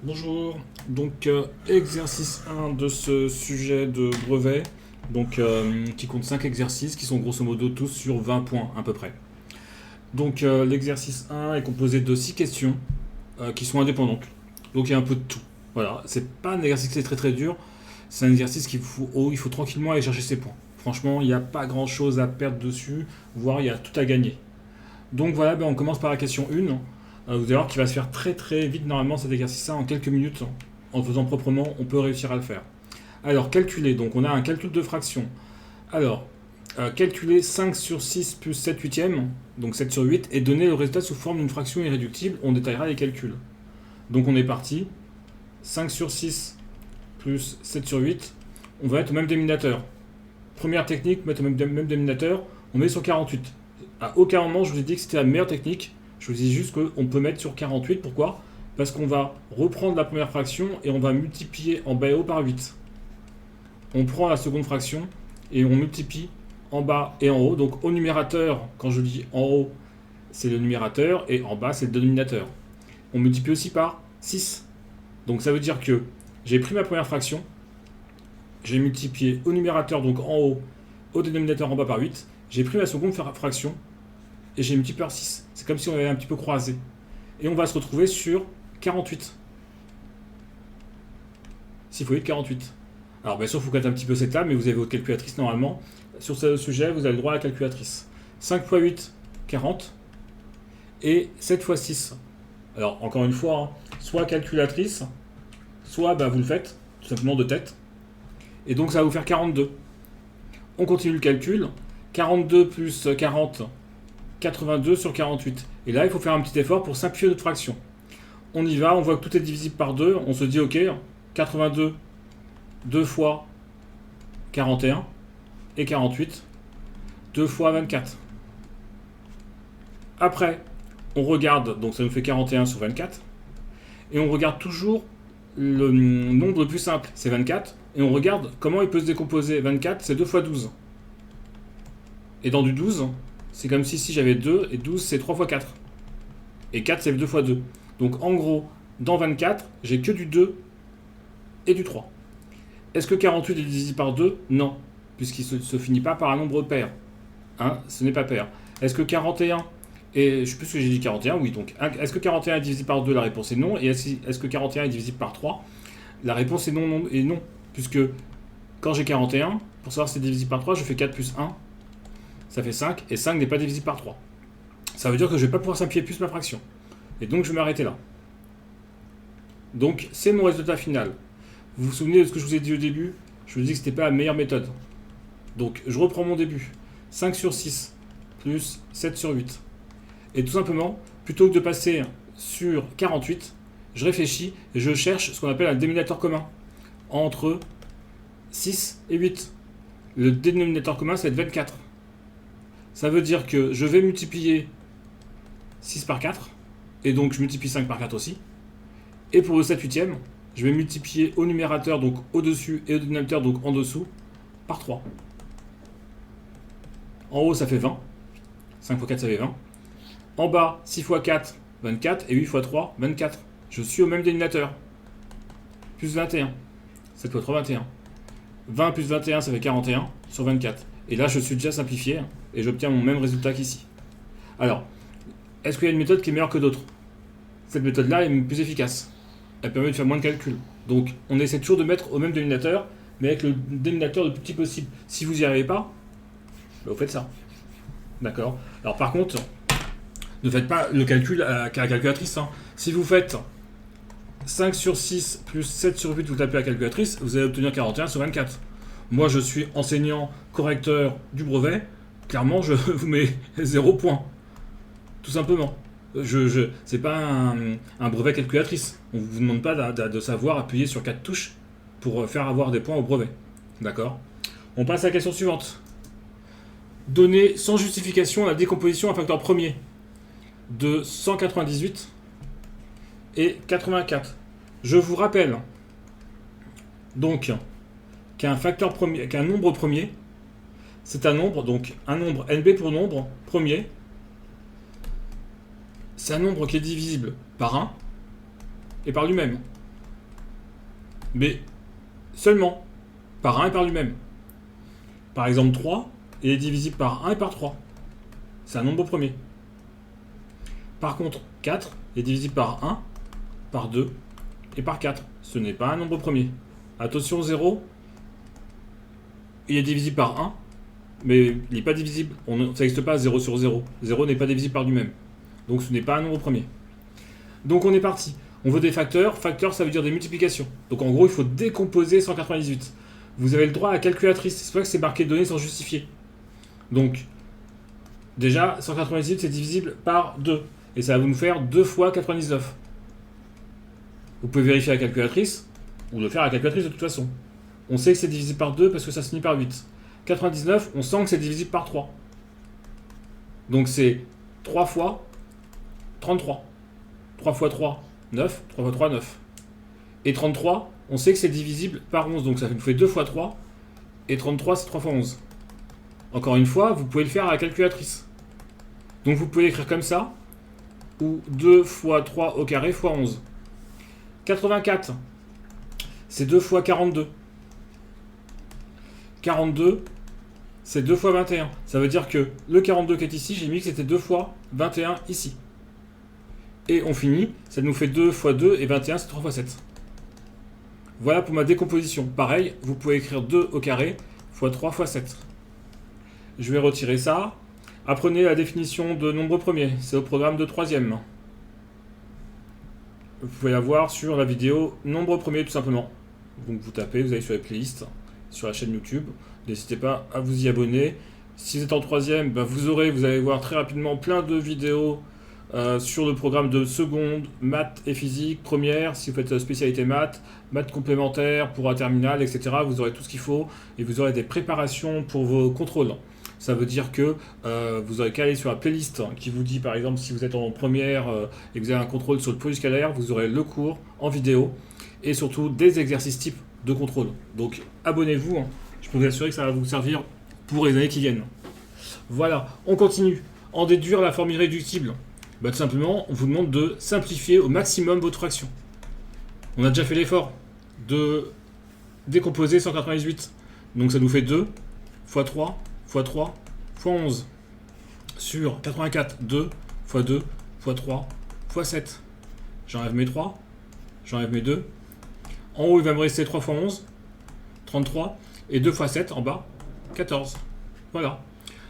Bonjour, donc exercice 1 de ce sujet de brevet, qui compte 5 exercices qui sont grosso modo tous sur 20 points à peu près. Donc l'exercice 1 est composé de 6 questions qui sont indépendantes, donc il y a un peu de tout. Voilà, c'est pas un exercice qui est très très dur, c'est un exercice il faut tranquillement aller chercher ses points. Franchement, il n'y a pas grand chose à perdre dessus, voire il y a tout à gagner. Donc voilà, on commence par la question 1. Vous allez voir qu'il va se faire très très vite normalement cet exercice-là en quelques minutes. En le faisant proprement, on peut réussir à le faire. Alors, calculer, donc on a un calcul de fraction. Alors, calculer 5 sur 6 plus 7 huitièmes, donc 7 sur 8, et donner le résultat sous forme d'une fraction irréductible, on détaillera les calculs. Donc on est parti. 5 sur 6 plus 7 sur 8, on va mettre au même dénominateur. Première technique, mettre au même dénominateur, on met sur 48. À aucun moment je vous ai dit que c'était la meilleure technique. Je vous dis juste qu'on peut mettre sur 48. Pourquoi? Parce qu'on va reprendre la première fraction et on va multiplier en bas et haut par 8. On prend la seconde fraction et on multiplie en bas et en haut. Donc au numérateur, quand je dis en haut, c'est le numérateur et en bas, c'est le dénominateur. On multiplie aussi par 6. Donc ça veut dire que j'ai pris ma première fraction, j'ai multiplié au numérateur, donc en haut, au dénominateur en bas par 8. J'ai pris ma seconde fraction et j'ai multiplié par 6. C'est comme si on avait un petit peu croisé. Et on va se retrouver sur 48. 6 fois 8, 48. Alors bien sûr, il faut connaître un petit peu cette table, mais vous avez votre calculatrice normalement. Sur ce sujet, vous avez le droit à la calculatrice. 5 fois 8, 40. Et 7 fois 6. Alors encore une fois, soit calculatrice, soit vous le faites, tout simplement de tête. Et donc ça va vous faire 42. On continue le calcul. 42 plus 40, 82 sur 48. Et là, il faut faire un petit effort pour simplifier notre fraction. On y va, on voit que tout est divisible par 2. On se dit, ok, 82, 2 fois 41 et 48, 2 fois 24. Après, on regarde, donc ça nous fait 41 sur 24. Et on regarde toujours le nombre le plus simple, c'est 24. Et on regarde comment il peut se décomposer. 24, c'est 2 fois 12. Et dans du 12, c'est comme si j'avais 2, et 12 c'est 3 fois 4. Et 4 c'est 2 fois 2. Donc en gros, dans 24, j'ai que du 2 et du 3. Est-ce que 48 est divisible par 2? Non, puisqu'il ne se finit pas par un nombre pair. Ce n'est pas pair. Est-ce que 41, et je sais plus ce que j'ai dit 41, oui, donc est-ce que 41 est divisible par 2? La réponse est non. Et est-ce que 41 est divisible par 3? La réponse est non, et non, puisque quand j'ai 41, pour savoir si c'est divisible par 3, je fais 4 plus 1. Ça fait 5, et 5 n'est pas divisible par 3. Ça veut dire que je ne vais pas pouvoir simplifier plus ma fraction. Et donc je vais m'arrêter là. Donc c'est mon résultat final. Vous vous souvenez de ce que je vous ai dit au début? Je vous ai dit que ce n'était pas la meilleure méthode. Donc je reprends mon début. 5 sur 6 plus 7 sur 8. Et tout simplement, plutôt que de passer sur 48, je réfléchis et je cherche ce qu'on appelle un dénominateur commun entre 6 et 8. Le dénominateur commun, ça va être 24. Ça veut dire que je vais multiplier 6 par 4, et donc je multiplie 5 par 4 aussi. Et pour le 7 huitième, je vais multiplier au numérateur, donc au-dessus, et au dénominateur, donc en dessous, par 3. En haut, ça fait 20. 5 fois 4, ça fait 20. En bas, 6 fois 4, 24, et 8 fois 3, 24. Je suis au même dénominateur. Plus 21. 7 fois 3, 21. 20 plus 21, ça fait 41 sur 24. Et là, je suis déjà simplifié et j'obtiens mon même résultat qu'ici. Alors, est-ce qu'il y a une méthode qui est meilleure que d'autres? Cette méthode-là est plus efficace. Elle permet de faire moins de calculs. Donc, on essaie toujours de mettre au même dénominateur, mais avec le dénominateur le plus petit possible. Si vous n'y arrivez pas, vous faites ça. D'accord? Alors, par contre, ne faites pas le calcul à la calculatrice. Si vous faites 5 sur 6 plus 7 sur 8, vous tapez la calculatrice, vous allez obtenir 41 sur 24. Moi, je suis enseignant correcteur du brevet. Clairement, je vous mets 0 point. Tout simplement. C'est pas un brevet calculatrice. On ne vous demande pas de savoir appuyer sur 4 touches pour faire avoir des points au brevet. D'accord? On passe à la question suivante. Donner sans justification la décomposition à facteur premier de 198 et 84. Je vous rappelle donc qu'un nombre premier, c'est un nombre, donc un nombre NB pour nombre premier, c'est un nombre qui est divisible par 1 et par lui-même. mais seulement par 1 et par lui-même. Par exemple, 3 est divisible par 1 et par 3. C'est un nombre premier. Par contre, 4 est divisible par 1, par 2 et par 4. Ce n'est pas un nombre premier. Attention, 0, il est divisible par 1, mais il n'est pas divisible. Ça n'existe pas 0 sur 0. 0 n'est pas divisible par lui-même. Donc ce n'est pas un nombre premier. Donc on est parti. On veut des facteurs. Facteurs, ça veut dire des multiplications. Donc en gros, il faut décomposer 198. Vous avez le droit à la calculatrice. C'est pour ça que c'est marqué données sans justifier. Donc, déjà, 198, c'est divisible par 2. Et ça va nous faire 2 fois 99. Vous pouvez vérifier la calculatrice, ou le faire à la calculatrice de toute façon. On sait que c'est divisible par 2 parce que ça se finit par 8. 99, on sent que c'est divisible par 3. Donc c'est 3 fois 33. 3 fois 3, 9. 3 fois 3, 9. Et 33, on sait que c'est divisible par 11. Donc ça nous fait 2 fois 3. Et 33, c'est 3 fois 11. Encore une fois, vous pouvez le faire à la calculatrice. Donc vous pouvez l'écrire comme ça. Ou 2 fois 3 au carré fois 11. 84, c'est 2 fois 42. 42, c'est 2 fois 21. Ça veut dire que le 42 qui est ici, j'ai mis que c'était 2 fois 21 ici. Et on finit, ça nous fait 2 fois 2 et 21, c'est 3 fois 7. Voilà pour ma décomposition. Pareil, vous pouvez écrire 2 au carré fois 3 fois 7. Je vais retirer ça. Apprenez la définition de nombre premier. C'est au programme de 3e. Vous pouvez la voir sur la vidéo nombre premier tout simplement. Donc vous tapez, vous allez sur les playlists, sur la chaîne YouTube. N'hésitez pas à vous y abonner. Si vous êtes en 3e, vous allez voir très rapidement plein de vidéos sur le programme de seconde, maths et physique, première, si vous faites spécialité maths, maths complémentaires pour un terminal, etc. Vous aurez tout ce qu'il faut et vous aurez des préparations pour vos contrôles. Ça veut dire que vous aurez qu'à aller sur la playlist qui vous dit, par exemple, si vous êtes en première et que vous avez un contrôle sur le produit scalaire, vous aurez le cours en vidéo et surtout des exercices types de contrôle. Donc abonnez-vous, je peux vous assurer que ça va vous servir pour les années qui viennent. Voilà, on continue. En déduire la formule irréductible. Tout simplement, on vous demande de simplifier au maximum votre fraction. On a déjà fait l'effort de décomposer 198. Donc ça nous fait 2 fois 3 fois 3 fois 11 sur 84, 2 fois 2 fois 3 fois 7. J'enlève mes 3, j'enlève mes 2. En haut, il va me rester 3 fois 11, 33, et 2 fois 7 en bas, 14. Voilà.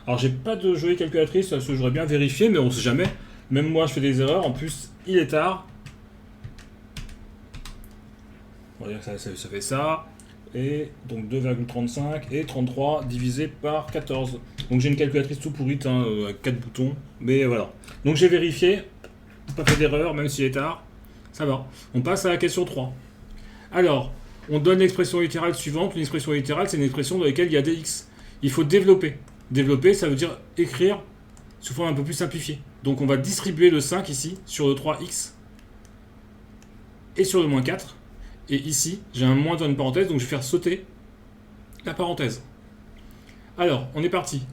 Alors, j'ai pas de jolie calculatrice, parce que j'aurais bien vérifié, mais on sait jamais. Même moi, je fais des erreurs. En plus, il est tard. On va dire que ça fait ça. Et donc 2,35 et 33 divisé par 14. Donc j'ai une calculatrice tout pourrite, avec 4 boutons. Mais voilà. Donc j'ai vérifié. Pas fait d'erreur, même s'il est tard. Ça va. On passe à la question 3. Alors, on donne l'expression littérale suivante. Une expression littérale, c'est une expression dans laquelle il y a des x. Il faut développer. Développer, ça veut dire écrire sous forme un peu plus simplifiée. Donc on va distribuer le 5 ici sur le 3x et sur le moins 4. Et ici, j'ai un moins dans une parenthèse, donc je vais faire sauter la parenthèse. Alors, on est parti.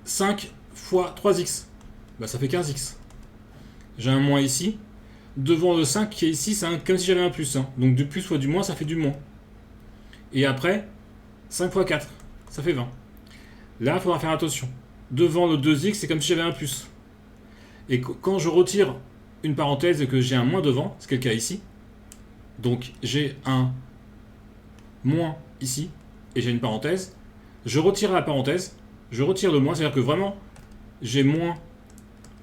5 fois 3x, ça fait 15x. J'ai un moins ici. Devant le 5 qui est ici, c'est comme si j'avais un plus. Donc du plus fois du moins, ça fait du moins. Et après, 5 fois 4, ça fait 20. Là, il faudra faire attention. Devant le 2x, c'est comme si j'avais un plus. Et quand je retire une parenthèse et que j'ai un moins devant, c'est le cas ici. Donc j'ai un moins ici et j'ai une parenthèse. Je retire la parenthèse, je retire le moins, c'est-à-dire que vraiment j'ai moins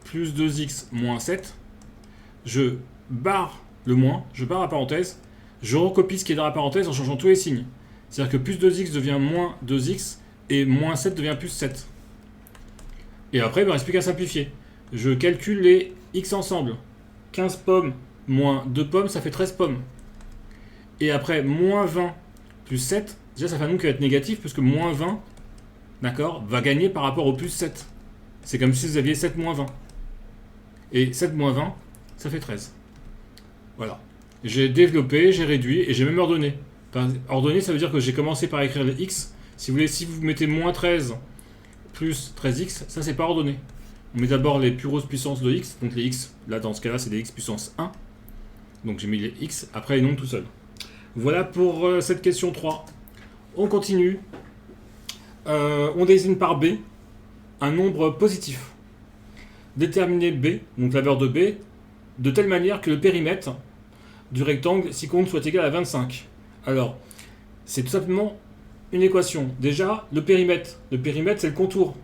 plus 2x moins 7. Je barre le moins, je barre la parenthèse, je recopie ce qui est dans la parenthèse en changeant tous les signes. C'est-à-dire que plus 2x devient moins 2x et moins 7 devient plus 7. Et après, il ne me reste plus qu'à simplifier. Je calcule les x ensemble. 15 pommes moins 2 pommes, ça fait 13 pommes. Et après, moins 20 plus 7, déjà ça fait un nombre qui va être négatif, puisque moins 20, d'accord, va gagner par rapport au plus 7. C'est comme si vous aviez 7 moins 20. Et 7 moins 20, ça fait 13. Voilà. J'ai développé, j'ai réduit, et j'ai même ordonné. Enfin, ordonné, ça veut dire que j'ai commencé par écrire les x. Si vous voulez, si vous mettez moins 13 plus 13x, ça c'est pas ordonné. On met d'abord les plus grosses puissances de x, donc les x, là dans ce cas-là c'est des x puissance 1. Donc j'ai mis les X après les nombres tout seul. Voilà pour cette question 3. On continue. On désigne par B un nombre positif. Déterminer B, donc la valeur de B, de telle manière que le périmètre du rectangle ci compte soit égal à 25. Alors, c'est tout simplement une équation. Déjà, le périmètre c'est le contour.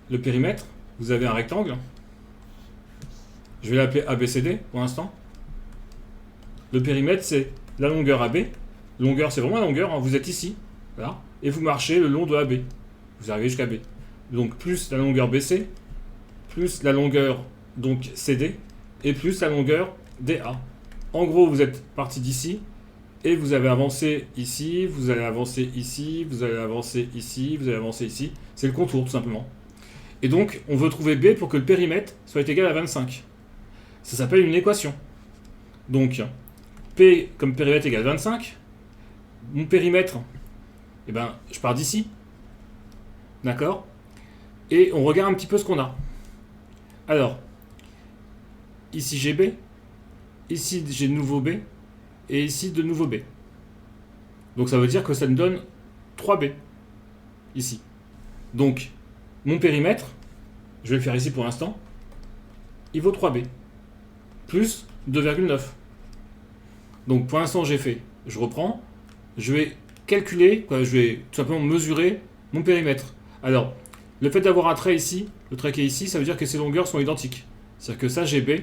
Le périmètre, vous avez un rectangle. Je vais l'appeler ABCD pour l'instant. Le périmètre, c'est la longueur AB. Longueur, c'est vraiment la longueur, hein. Vous êtes ici, voilà, et vous marchez le long de AB. Vous arrivez jusqu'à B. Donc, plus la longueur BC, plus la longueur donc CD, et plus la longueur DA. En gros, vous êtes parti d'ici, et vous avez avancé ici, vous allez avancer ici, vous allez avancer ici, vous allez avancer ici. C'est le contour, tout simplement. Et donc, on veut trouver B pour que le périmètre soit égal à 25. Ça s'appelle une équation. Donc, P comme périmètre égale 25. Mon périmètre, eh ben, je pars d'ici. D'accord? Et on regarde un petit peu ce qu'on a. Alors, ici j'ai B, ici j'ai de nouveau B, et ici de nouveau B. Donc ça veut dire que ça me donne 3B, ici. Donc, mon périmètre, je vais le faire ici pour l'instant, il vaut 3B, plus 2,9. Donc pour l'instant j'ai fait, je reprends, je vais calculer, je vais tout simplement mesurer mon périmètre. Alors, le fait d'avoir un trait ici, le trait qui est ici, ça veut dire que ces longueurs sont identiques. C'est-à-dire que ça j'ai B,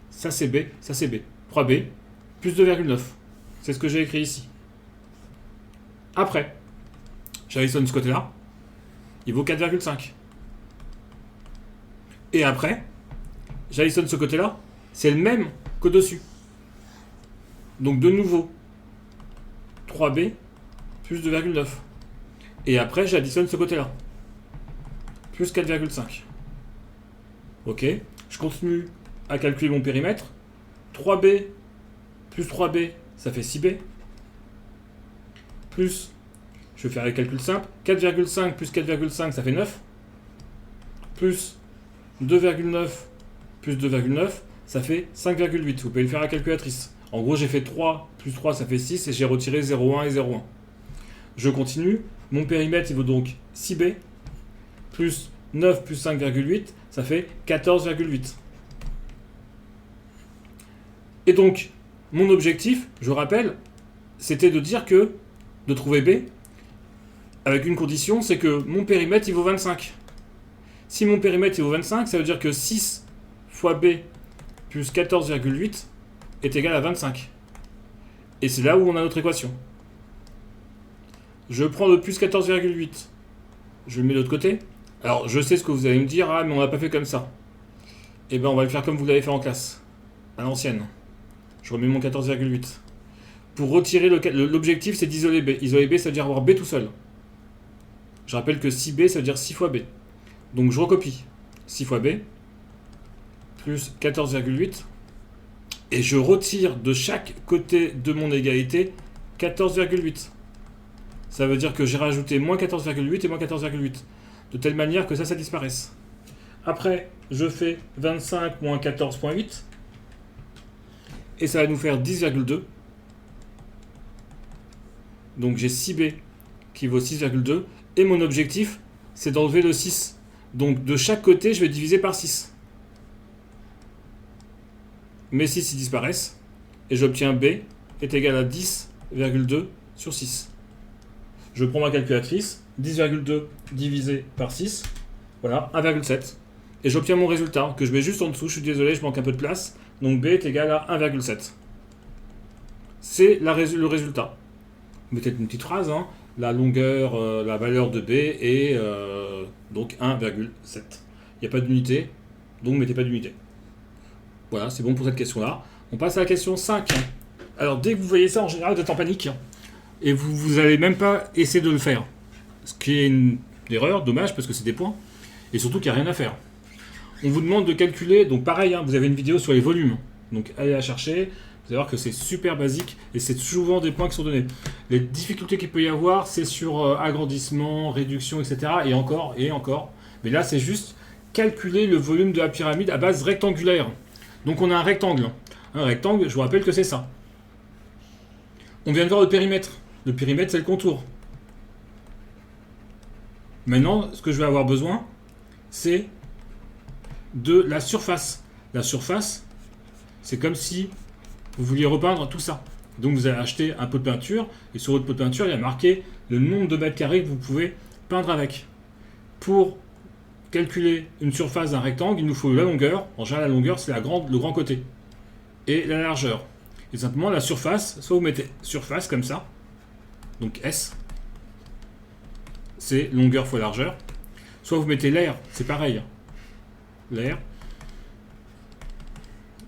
ça c'est B, ça c'est B. 3B, plus 2,9. C'est ce que j'ai écrit ici. Après, j'additionne ce côté-là, il vaut 4,5. Et après, j'additionne ce côté-là, c'est le même qu'au-dessus. Donc de nouveau, 3B plus 2,9. Et après, j'additionne ce côté-là. Plus 4,5. Ok, je continue à calculer mon périmètre. 3B plus 3B, ça fait 6B. Plus, je vais faire les calculs simples, 4,5 plus 4,5, ça fait 9. Plus 2,9 plus 2,9, ça fait 5,8. Vous pouvez le faire à la calculatrice. En gros, j'ai fait 3 plus 3, ça fait 6, et j'ai retiré 0,1 et 0,1. Je continue. Mon périmètre, il vaut donc 6B, plus 9 plus 5,8, ça fait 14,8. Et donc, mon objectif, je rappelle, c'était de dire que, de trouver B, avec une condition, c'est que mon périmètre, il vaut 25. Si mon périmètre, il vaut 25, ça veut dire que 6 fois B plus 14,8 est égal à 25. Et c'est là où on a notre équation. Je prends le plus 14,8. Je le mets de l'autre côté. Alors, je sais ce que vous allez me dire. Ah, mais on l'a pas fait comme ça. Eh bien, on va le faire comme vous l'avez fait en classe. À l'ancienne. Je remets mon 14,8. Pour retirer l'objectif, c'est d'isoler B. Isoler B, ça veut dire avoir B tout seul. Je rappelle que 6B, ça veut dire 6 fois B. Donc, je recopie. 6 fois B. Plus 14,8. Et je retire de chaque côté de mon égalité 14,8. Ça veut dire que j'ai rajouté moins 14,8 et moins 14,8. De telle manière que ça disparaisse. Après, je fais 25 moins 14,8. Et ça va nous faire 10,2. Donc j'ai 6B qui vaut 6,2. Et mon objectif, c'est d'enlever le 6. Donc de chaque côté, je vais diviser par 6. Mes 6 ils disparaissent. Et j'obtiens B est égal à 10,2 sur 6. Je prends ma calculatrice, 10,2 divisé par 6, voilà, 1,7. Et j'obtiens mon résultat, que je mets juste en dessous, je suis désolé, je manque un peu de place. Donc B est égal à 1,7. C'est le résultat. Mettez une petite phrase, hein. La longueur, la valeur de B est donc 1,7. Il n'y a pas d'unité, donc mettez pas d'unité. Voilà, c'est bon pour cette question-là. On passe à la question 5. Alors, dès que vous voyez ça, en général, vous êtes en panique. Et vous n'allez même pas essayer de le faire. Ce qui est une erreur, dommage, parce que c'est des points. Et surtout qu'il n'y a rien à faire. On vous demande de calculer, donc pareil, hein, vous avez une vidéo sur les volumes. Donc allez la chercher, vous allez voir que c'est super basique, et c'est souvent des points qui sont donnés. Les difficultés qu'il peut y avoir, c'est sur agrandissement, réduction, etc. Et encore, et encore. Mais là, c'est juste calculer le volume de la pyramide à base rectangulaire. Donc on a un rectangle. Un rectangle, je vous rappelle que c'est ça. On vient de voir le périmètre. Le périmètre, c'est le contour. Maintenant, ce que je vais avoir besoin, c'est de la surface. La surface, c'est comme si vous vouliez repeindre tout ça. Donc vous allez acheter un pot de peinture, et sur votre pot de peinture, il y a marqué le nombre de mètres carrés que vous pouvez peindre avec. Pour calculer une surface d'un rectangle, il nous faut la longueur. En général, la longueur, c'est le grand côté. Et la largeur. Et simplement, la surface, soit vous mettez surface comme ça, donc S, c'est longueur fois largeur. Soit vous mettez l'air, c'est pareil. L'air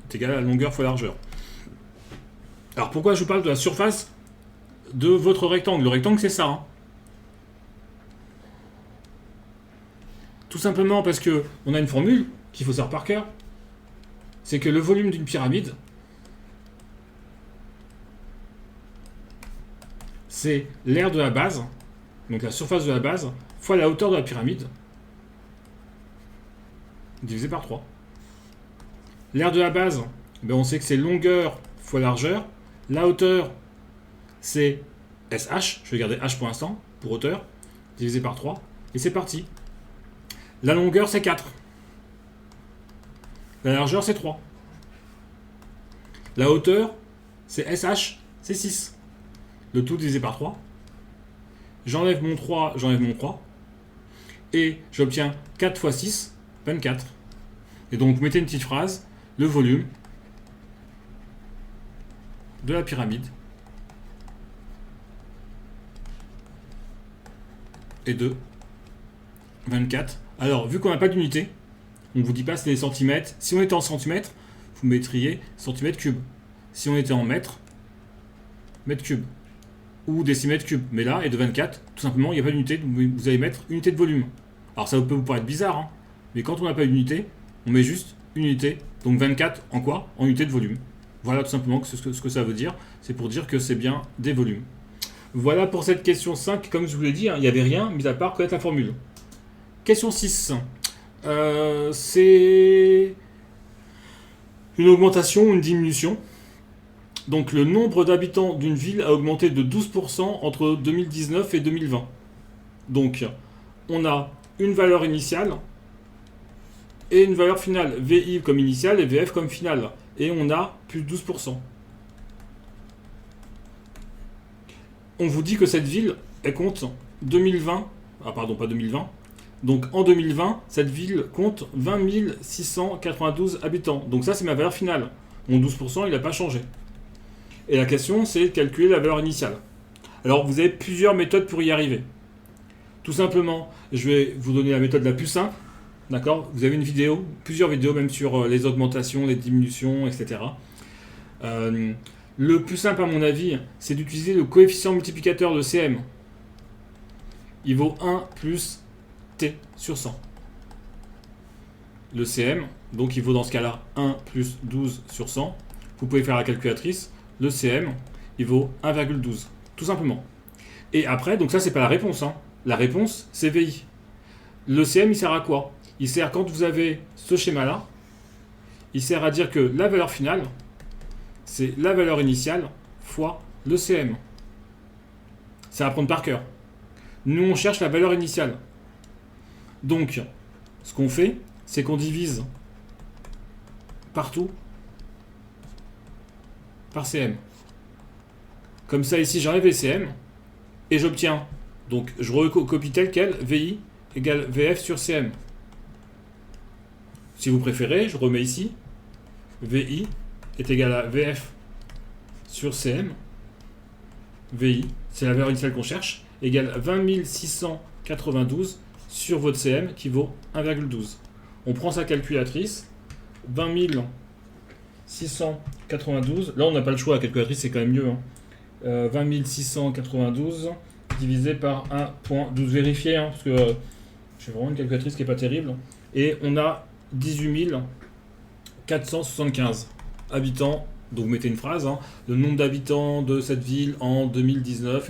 est égal à la longueur fois largeur. Alors pourquoi je vous parle de la surface de votre rectangle? Le rectangle, c'est ça. Hein. Tout simplement parce que on a une formule qu'il faut savoir par cœur. C'est que le volume d'une pyramide, c'est l'aire de la base, donc la surface de la base, fois la hauteur de la pyramide, divisé par 3. L'aire de la base, ben on sait que c'est longueur fois largeur. La hauteur, c'est SH, je vais garder H pour l'instant, pour hauteur, divisé par 3, et c'est parti. La longueur, c'est 4. La largeur, c'est 3. La hauteur, c'est SH, c'est 6. Le tout divisé par 3. J'enlève mon 3, j'enlève mon 3. Et j'obtiens 4 fois 6, 24. Et donc, vous mettez une petite phrase, le volume de la pyramide est de 24. Alors, vu qu'on n'a pas d'unité, on ne vous dit pas c'est des centimètres. Si on était en centimètres, vous mettriez centimètres cubes. Si on était en mètres, mètres cubes. Ou décimètres cubes. Mais là, est de 24, tout simplement, il n'y a pas d'unité, vous allez mettre unité de volume. Alors ça peut vous paraître bizarre, hein, mais quand on n'a pas d'unité, on met juste unité. Donc 24 en quoi? En unité de volume. Voilà tout simplement ce que ça veut dire. C'est pour dire que c'est bien des volumes. Voilà pour cette question 5. Comme je vous l'ai dit, hein, il n'y avait rien, mis à part connaître la formule. Question 6. C'est une augmentation ou une diminution. Donc le nombre d'habitants d'une ville a augmenté de 12% entre 2019 et 2020. Donc on a une valeur initiale et une valeur finale. VI comme initiale et VF comme finale. Et on a plus de 12%. On vous dit que cette ville, elle compte 2020. Ah pardon, pas 2020. Donc en 2020, cette ville compte 20 692 habitants. Donc ça, c'est ma valeur finale. Mon 12%, il n'a pas changé. Et la question, c'est de calculer la valeur initiale. Alors, vous avez plusieurs méthodes pour y arriver. Tout simplement, je vais vous donner la méthode la plus simple. D'accord? Vous avez une vidéo, plusieurs vidéos même sur les augmentations, les diminutions, etc. Le plus simple, à mon avis, c'est d'utiliser le coefficient multiplicateur de CM. Il vaut 1 plus T sur 100. Le CM, donc il vaut dans ce cas-là 1 plus 12 sur 100. Vous pouvez faire la calculatrice. Le CM, il vaut 1,12. Tout simplement. Et après, donc ça, c'est pas la réponse. Hein. La réponse, c'est VI. Le CM, il sert à quoi? Il sert, quand vous avez ce schéma-là, il sert à dire que la valeur finale, c'est la valeur initiale fois le CM. C'est à apprendre par cœur. Nous, on cherche la valeur initiale. Donc, ce qu'on fait, c'est qu'on divise partout par CM. Comme ça, ici, j'enlève les CM et j'obtiens, donc je recopie tel quel, VI égale VF sur CM. Si vous préférez, je remets ici, VI est égal à VF sur CM. VI, c'est la valeur initiale qu'on cherche, égale 20 692 sur votre CM qui vaut 1,12. On prend sa calculatrice, 20 692, là on n'a pas le choix, la calculatrice c'est quand même mieux. Hein. 20 692 divisé par 1,12. Vérifiez, hein, parce que j'ai vraiment une calculatrice qui n'est pas terrible. Et on a 18 475 habitants. Donc mettez une phrase. Hein. Le nombre d'habitants de cette ville en 2019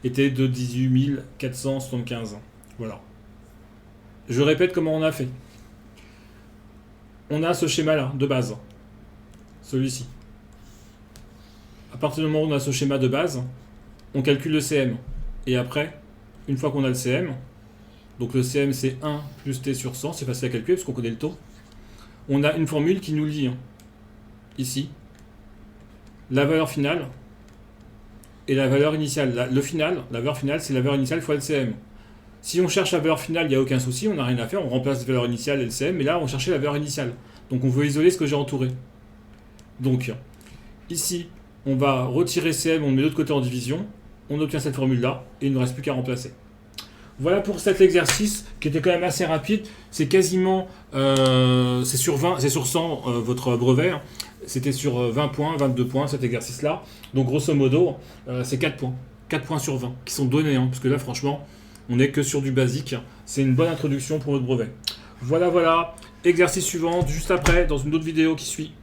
était de 18 475. Voilà. Je répète comment on a fait. On a ce schéma-là de base. celui-ci. À partir du moment où on a ce schéma de base, on calcule le CM. Et après, une fois qu'on a le CM, donc le CM c'est 1 plus T sur 100, c'est facile à calculer parce qu'on connaît le taux. On a une formule qui nous lie, ici, la valeur finale et la valeur initiale. La valeur finale, c'est la valeur initiale fois le CM. Si on cherche la valeur finale, il n'y a aucun souci, on n'a rien à faire, on remplace la valeur initiale et le CM, mais là, on cherchait la valeur initiale. Donc on veut isoler ce que j'ai entouré. Donc, ici, on va retirer CM, on le met de l'autre côté en division, on obtient cette formule-là, et il ne nous reste plus qu'à remplacer. Voilà pour cet exercice, qui était quand même assez rapide. C'est quasiment, c'est sur 100 votre brevet. C'était sur 20 points, 22 points cet exercice-là. Donc grosso modo, c'est 4 points. 4 points sur 20 qui sont donnés, parce que là franchement, on n'est que sur du basique. C'est une bonne introduction pour notre brevet. Voilà, exercice suivant, juste après, dans une autre vidéo qui suit.